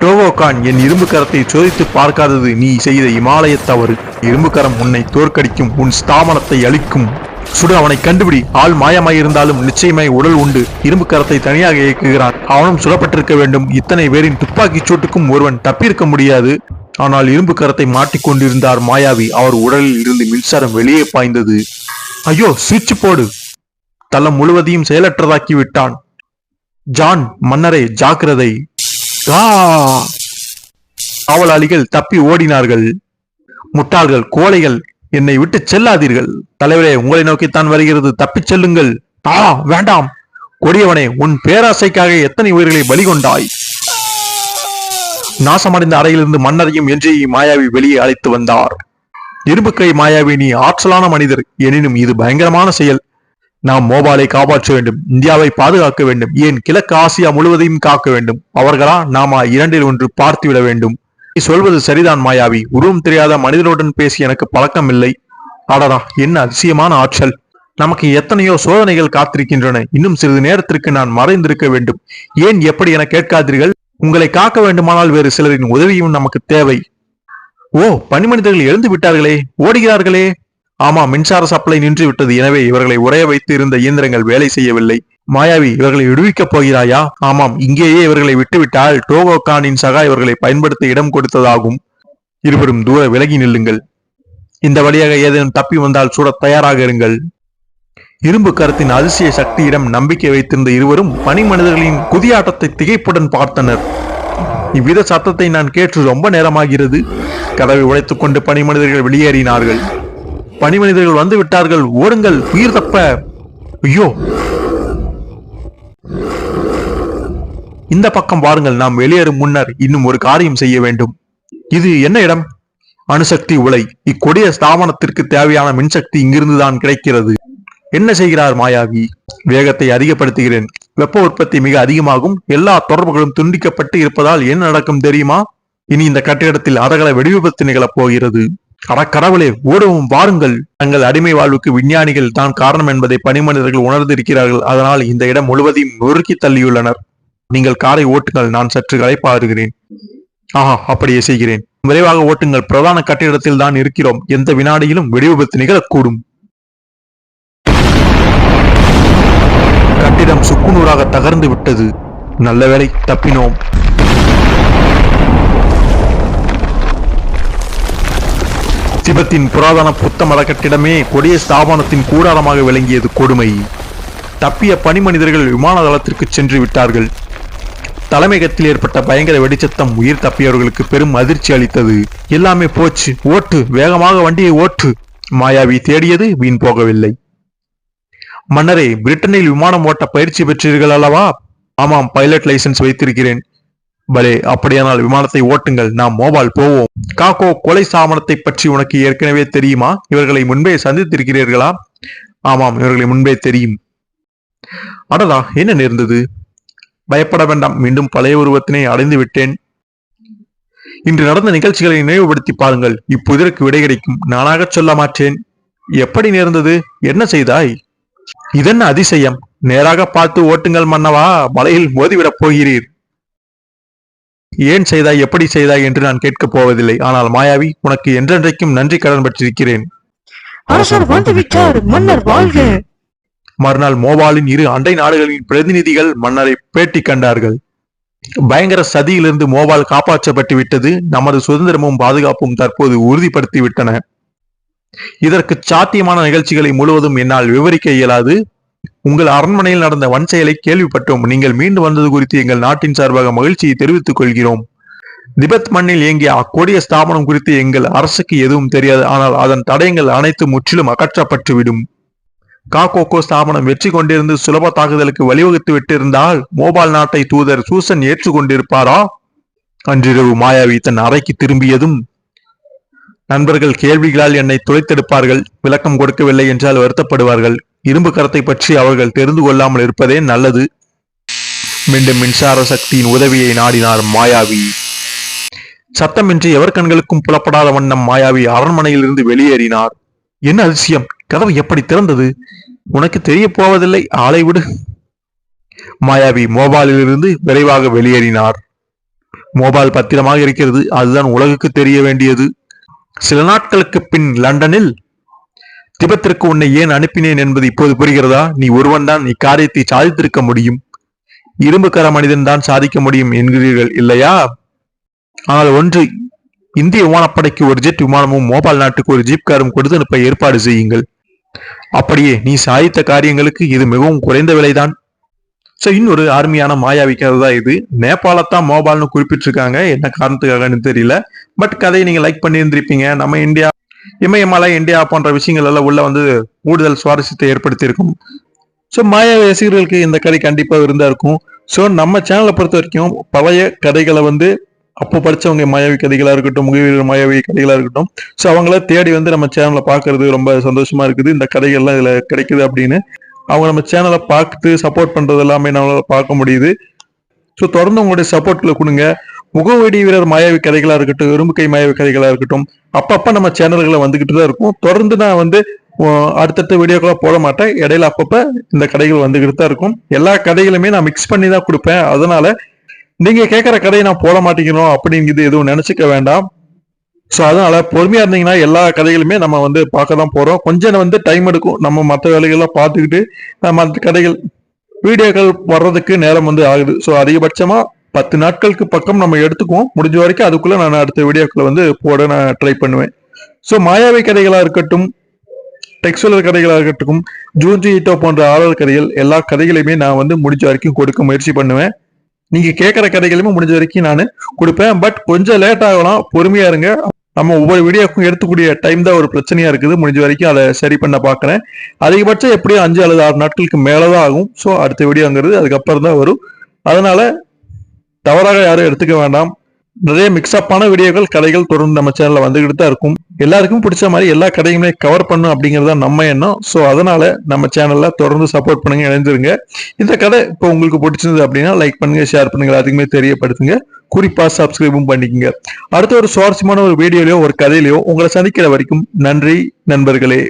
டோகோகான், என் இரும்பு கரத்தை சோதித்து பார்க்காதது நீ செய்த இமாலய தவறு. இரும்பு கரம் உன்னை தோற்கடிக்கும், உன் ஸ்தாபனத்தை அழிக்கும். சுடு, அவனை கண்டுபிடி. ஆள் மாயமாயிருந்தாலும் நிச்சயமாய் உடல் உண்டு. இரும்பு கரத்தை தனியாக இயக்குகிறான். அவனும் சுடப்பட்டிருக்க வேண்டும். இத்தனை பேரின் துப்பாக்கி சூட்டுக்கும் ஒருவன் தப்பியிருக்க முடியாது. ஆனால் இரும்பு கரத்தை மாட்டிக்கொண்டிருந்தார் மாயாவி. அவர் உடலில் இருந்து மின்சாரம் வெளியே பாய்ந்தது. ஐயோ, சுவிட்ச் போடு. தளம் முழுவதையும் செயலற்றதாக்கி விட்டான். ஜான், மன்னரே ஜாக்கிரதை. காவலாளிகள் தப்பி ஓடினார்கள். முட்டாள்கள், கோழைகள், என்னை விட்டு செல்லாதீர்கள். தலைவரே, உங்களை நோக்கித்தான் வருகிறது, தப்பிச் செல்லுங்கள். வேண்டாம். கொடியவனே, உன் பேராசைக்காக எத்தனை உயிர்களை பலி கொண்டாய். நாசமடைந்த அறையிலிருந்து மன்னரையும் என்றையும் மாயாவி வெளியே அழைத்து வந்தார். இரும்புக்கை மாயாவி, நீ ஆற்றலான மனிதர். எனினும் இது பயங்கரமான செயல். நாம் மோபாலை காப்பாற்ற வேண்டும். இந்தியாவை பாதுகாக்க வேண்டும். ஏன் கிழக்கு ஆசியா முழுவதையும் காக்க வேண்டும். அவர்களா நாம 2இல் 1 பார்த்துவிட வேண்டும். நீ சொல்வது சரிதான் மாயாவி. உருவம் தெரியாத மனிதனுடன் பேசி எனக்கு பழக்கம் இல்லை. அடடா, என்ன அதிசயமான ஆற்றல். நமக்கு எத்தனையோ சோதனைகள் காத்திருக்கின்றன. இன்னும் சிறிது நேரத்திற்கு நான் மறைந்திருக்க வேண்டும். ஏன் எப்படி என கேட்காதீர்கள். உங்களை காக்க வேண்டுமானால் வேறு சிலரின் உதவியும் நமக்கு தேவை. பனிமனிதர்கள் எழுந்து விட்டார்களே, ஓடுகிறார்களே. ஆமா, மின்சார சப்ளை நின்று விட்டது. எனவே இவர்களை உரைய வைத்து இருந்த இயந்திரங்கள் வேலை செய்யவில்லை. மாயாவி, இவர்களை விடுவிக்கப் போகிறாயா? ஆமாம், இங்கேயே இவர்களை விட்டுவிட்டால் டோகோகானின் சகா இவர்களை பயன்படுத்த இடம் கொடுத்ததாகும். இருவரும் தூர விலகி நில்லுங்கள். இந்த வழியாக ஏதேனும் தப்பி வந்தால் சுட தயாராக இருங்கள். இரும்பு கரத்தின் அதிசய சக்தியிடம் நம்பிக்கை வைத்திருந்த இருவரும் பனி மனிதர்களின் குதியாட்டத்தை திகைப்புடன் பார்த்தனர். இவ்வித சத்தத்தை நான் கேட்டு ரொம்ப நேரமாகிறது. கதவை உடைத்துக் கொண்டு பனி மனிதர்கள் வெளியேறினார்கள். பனி மனிதர்கள் வந்து விட்டார்கள். ஓடுங்கள், உயிர் தப்ப. ஐயோ, இந்த பக்கம் பாருங்கள். நாம் வெளியேறும் முன்னர் இன்னும் ஒரு காரியம் செய்ய வேண்டும். இது என்ன இடம்? அணுசக்தி உலை. இக்கொடிய ஸ்தாபனத்திற்கு தேவையான மின்சக்தி இங்கிருந்துதான் கிடைக்கிறது. என்ன செய்கிறார் மாயாவி? வேகத்தை அதிகப்படுத்துகிறேன். வெப்ப உற்பத்தி மிக அதிகமாகும். எல்லா தொடர்புகளும் துண்டிக்கப்பட்டு இருப்பதால் என்ன நடக்கும் தெரியுமா? இனி இந்த கட்டிடத்தில் அரகல வெடிவிபத்து நிகழப் போகிறது. கடவுளே, ஓடவும் வாருங்கள். தங்கள் அடிமை வாழ்வுக்கு விஞ்ஞானிகள் தான் காரணம் என்பதை பனிமனிதர்கள் உணர்ந்திருக்கிறார்கள். அதனால் இந்த இடம் முழுவதையும் நொறுக்கி தள்ளியுள்ளனர். நீங்கள் காரை ஓட்டுங்கள். நான் சற்று களைப்பாருகிறேன். அப்படியே செய்கிறேன். விரைவாக ஓட்டுங்கள். பிரதான கட்டிடத்தில் தான் இருக்கிறோம். எந்த வினாடியிலும் வெடிவிபத்து நிகழக்கூடும். கட்டிடம் சுக்குநூறாக தகர்ந்து விட்டது. நல்ல வேளை, தப்பினோம். திபெத்தின் புராதன புத்த மத கட்டிடமே கொடிய ஸ்தாபனத்தின் கூடாரமாக விளங்கியது. கொடுமை. தப்பிய பனி மனிதர்கள் விமான தளத்திற்கு சென்று விட்டார்கள். தலைமையகத்தில் ஏற்பட்ட பயங்கர வெடிச்சத்தம் உயிர் தப்பியவர்களுக்கு பெரும் அதிர்ச்சி அளித்தது. எல்லாமே போச்சு. ஓட்டு, வேகமாக வண்டியை ஓட்டு. மாயாவி தேடியது வீண் போகவில்லை. மன்னரே, பிரிட்டனில் விமானம் ஓட்ட பயிற்சி பெற்றீர்கள் அல்லவா? ஆமாம், பைலட் லைசன்ஸ் வைத்திருக்கிறேன். பலே, அப்படியானால் விமானத்தை ஓட்டுங்கள். நாம் மோபால் போவோம். காக்கோ கொலை ஸ்தாபனத்தை பற்றி உனக்கு ஏற்கனவே தெரியுமா? இவர்களை முன்பே சந்தித்திருக்கிறீர்களா? ஆமாம், இவர்களை முன்பே தெரியும். அடடா, என்ன நேர்ந்தது? பயப்பட வேண்டாம். மீண்டும் பழைய உருவத்தினை அடைந்து விட்டேன். இன்று நடந்த நிகழ்ச்சிகளை நினைவுபடுத்தி பாருங்கள். இப்புதிருக்கு விடை கிடைக்கும். நானாக சொல்ல மாட்டேன். எப்படி நேர்ந்தது? என்ன செய்தாய்? இதென்ன அதிசயம்? நேராக பார்த்து ஓட்டுங்கள் மன்னவா. மலையில் மோதிவிடப் போகிறீர். ஏன் செய்தாய், எப்படி செய்தாய் என்று நான் கேட்கப் போவதில்லை. ஆனால் மாயாவி, உனக்கு என்றென்றைக்கும் நன்றி கடன் பட்டிருக்கிறேன். அரசர் வந்துவிட்டார், மன்னர் வாழ்க. மறுநாள் மோபாலின் இரு அண்டை நாடுகளின் பிரதிநிதிகள் மன்னரை பேட்டி கண்டார்கள். பயங்கர சதியிலிருந்து மோபால் காப்பாற்றப்பட்டு விட்டது. நமது சுதந்திரமும் பாதுகாப்பும் தற்போது உறுதிப்படுத்தி விட்டன. இதற்கு சாத்தியமான நிகழ்ச்சிகளை முழுவதும் என்னால் விவரிக்க இயலாது. உங்கள் அரண்மனையில் நடந்த வன் செயலை கேள்விப்பட்டோம். நீங்கள் மீண்டு வந்தது குறித்து எங்கள் நாட்டின் சார்பாக மகிழ்ச்சியை தெரிவித்துக் கொள்கிறோம். திபெத் மண்ணில் இயங்கிய அக்கொடிய ஸ்தாபனம் குறித்து எங்கள் அரசுக்கு எதுவும் தெரியாது. ஆனால் அதன் தடயங்கள் அனைத்து முற்றிலும் அகற்றப்பட்டுவிடும். காகோகோ ஸ்தாபனம் வெற்றி கொண்டிருந்து சுலப தாக்குதலுக்கு வழிவகுத்து விட்டிருந்தால் மோபால் நாட்டை தூதர் சூசன் ஏற்றுக்கொண்டிருப்பாரா? அன்றிரவு மாயாவி தன் அறைக்கு திரும்பியதும் நண்பர்கள் கேள்விகளால் என்னை துளைத்தெடுப்பார்கள். விளக்கம் கொடுக்கவில்லை என்றால் வருத்தப்படுவார்கள். இரும்பு கரத்தை பற்றி அவர்கள் தெரிந்து கொள்ளாமல் இருப்பதே நல்லது. மீண்டும் மின்சார சக்தியின் உதவியை நாடினார் மாயாவி. சத்தமின்றி எவர் கண்களுக்கும் புலப்படாத வண்ணம் மாயாவி அரண்மனையில் இருந்து வெளியேறினார். என்ன அதிசயம்! கதவு எப்படி திறந்தது? உனக்கு தெரிய போவதில்லை, ஆளை விடு. மாயாவி மோபாலில் இருந்து விரைவாக வெளியேறினார். மோபால் பத்திரமாக இருக்கிறது, அதுதான் உலகுக்கு தெரிய வேண்டியது. சில நாட்களுக்கு பின் லண்டனில், திபெத்திற்கு உன்னை ஏன் அனுப்பினேன் என்பது இப்போது புரிகிறதா? நீ ஒருவன் தான் இக்காரியத்தை சாதித்திருக்க முடியும். இரும்பு கர மனிதன் தான் சாதிக்க முடியும் என்கிறீர்கள் இல்லையா? ஆனால் ஒன்று, இந்திய விமானப்படைக்கு ஒரு ஜெட் விமானமும் மோபால் நாட்டுக்கு ஒரு ஜீப் காரும் கொடுத்து அனுப்ப ஏற்பாடு செய்யுங்கள். அப்படியே நீ சாதித்த காரியங்களுக்கு இது மிகவும் குறைந்த விலைதான். சோ இன்னொரு அருமையான மாயாவி கதை தான் இது. நேபாளத்தான் மோபால்னு குறிப்பிட்டிருக்காங்க, என்ன காரணத்துக்காகன்னு தெரியல. பட் கதையை நீங்க லைக் பண்ணி இருந்திருப்பீங்க. நம்ம இந்தியா, இமயமலை, இந்தியா போன்ற விஷயங்கள் எல்லாம் உள்ள வந்து கூடுதல் சுவாரஸ்யத்தை ஏற்படுத்தி இருக்கும். ஸோ மாயாவி ரசிகர்களுக்கு இந்த கதை கண்டிப்பா இருந்தா இருக்கும். ஸோ நம்ம சேனலை பொறுத்த வரைக்கும் பழைய கதைகளை வந்து அப்போ படிச்சவங்க மாயாவி கதைகளா இருக்கட்டும், முகவீரர் மாயாவி கதைகளா இருக்கட்டும், ஸோ அவங்கள தேடி வந்து நம்ம சேனலை பார்க்கறது ரொம்ப சந்தோஷமா இருக்குது. இந்த கதைகள்லாம் இதுல கிடைக்குது அப்படின்னு அவங்க நம்ம சேனலை பார்த்து சப்போர்ட் பண்றது எல்லாமே நம்மளால பார்க்க முடியுது. ஸோ தொடர்ந்து உங்களுடைய சப்போர்ட்ல கொடுங்க. முகவடி வீரர் மாயாவி கதைகளா இருக்கட்டும், இரும்பு கை மாயாவி கதைகளா இருக்கட்டும், அப்பப்ப நம்ம சேனல்களை வந்துகிட்டு தான் இருக்கும். தொடர்ந்து நான் வந்து அடுத்தடுத்த வீடியோக்களா போட மாட்டேன். இடையில அப்பப்ப இந்த கதைகள் வந்துகிட்டு தான் இருக்கும். எல்லா கதைகளுமே நான் மிக்ஸ் பண்ணி தான் கொடுப்பேன். அதனால நீங்க கேட்கிற கதையை நான் போட மாட்டேங்கிறோம் அப்படிங்கிறது எதுவும் நினைச்சுக்க வேண்டாம். ஸோ அதனால பொறுமையா இருந்தீங்கன்னா எல்லா கதைகளுமே நம்ம வந்து பார்க்க தான் போறோம். கொஞ்சம் வந்து டைம் எடுக்கும். நம்ம மற்ற வேலைகள்லாம் பார்த்துக்கிட்டு மற்ற கதைகள் வீடியோக்கள் வர்றதுக்கு நேரம் வந்து ஆகுது. ஸோ அதிகபட்சமா 10 நாட்களுக்கு பக்கம் நம்ம எடுத்துக்குவோம். முடிஞ்ச வரைக்கும் அதுக்குள்ள நான் அடுத்த வீடியோக்களை வந்து போட நான் ட்ரை பண்ணுவேன். ஸோ மாயாவி கதைகளா இருக்கட்டும், டெக்ஸ்டுவலர் கதைகளா இருக்கட்டும், ஜூன்ஜி ஈட்டோ போன்ற ஆளர் கதைகள், எல்லா கதைகளையுமே நான் வந்து முடிஞ்ச வரைக்கும் கொடுக்க முயற்சி பண்ணுவேன். நீங்க கேட்கிற கதைகளுமே முடிஞ்ச வரைக்கும் நான் கொடுப்பேன். பட் கொஞ்சம் லேட் ஆகலாம், பொறுமையா இருங்க. நம்ம ஒவ்வொரு வீடியோக்கும் எடுத்துக்கூடிய டைம் தான் ஒரு பிரச்சனையா இருக்குது. முடிஞ்ச வரைக்கும் அதை சரி பண்ண பாக்குறேன். அதிகபட்சம் எப்படியும் 5 அல்லது 6 நாட்களுக்கு மேலதான் ஆகும். ஸோ அடுத்த வீடியோங்கிறது அதுக்கப்புறம் தான் வரும். அதனால தவறாக யாரும் எடுத்துக்க வேண்டாம். நிறைய மிக்ஸ்அப்பான வீடியோக்கள், கதைகள் தொடர்ந்து நம்ம சேனல்ல வந்துகிட்டு தான் இருக்கும். எல்லாருக்கும் பிடிச்ச மாதிரி எல்லா கதையுமே கவர் பண்ணும் அப்படிங்கிறது தான் நம்ம எண்ணம். ஸோ அதனால நம்ம சேனல்ல தொடர்ந்து சப்போர்ட் பண்ணுங்க, இணைந்துருங்க. இந்த கதை இப்போ உங்களுக்கு பிடிச்சிருந்தது அப்படின்னா லைக் பண்ணுங்க, ஷேர் பண்ணுங்க, அதுக்குமே தெரியப்படுத்துங்க. குறிப்பா சப்ஸ்கிரைபும் பண்ணிக்கங்க. அடுத்த ஒரு சுவாரஸ்யமான ஒரு வீடியோலயோ ஒரு கதையிலயோ உங்களை சந்திக்கிற வரைக்கும் நன்றி நண்பர்களே.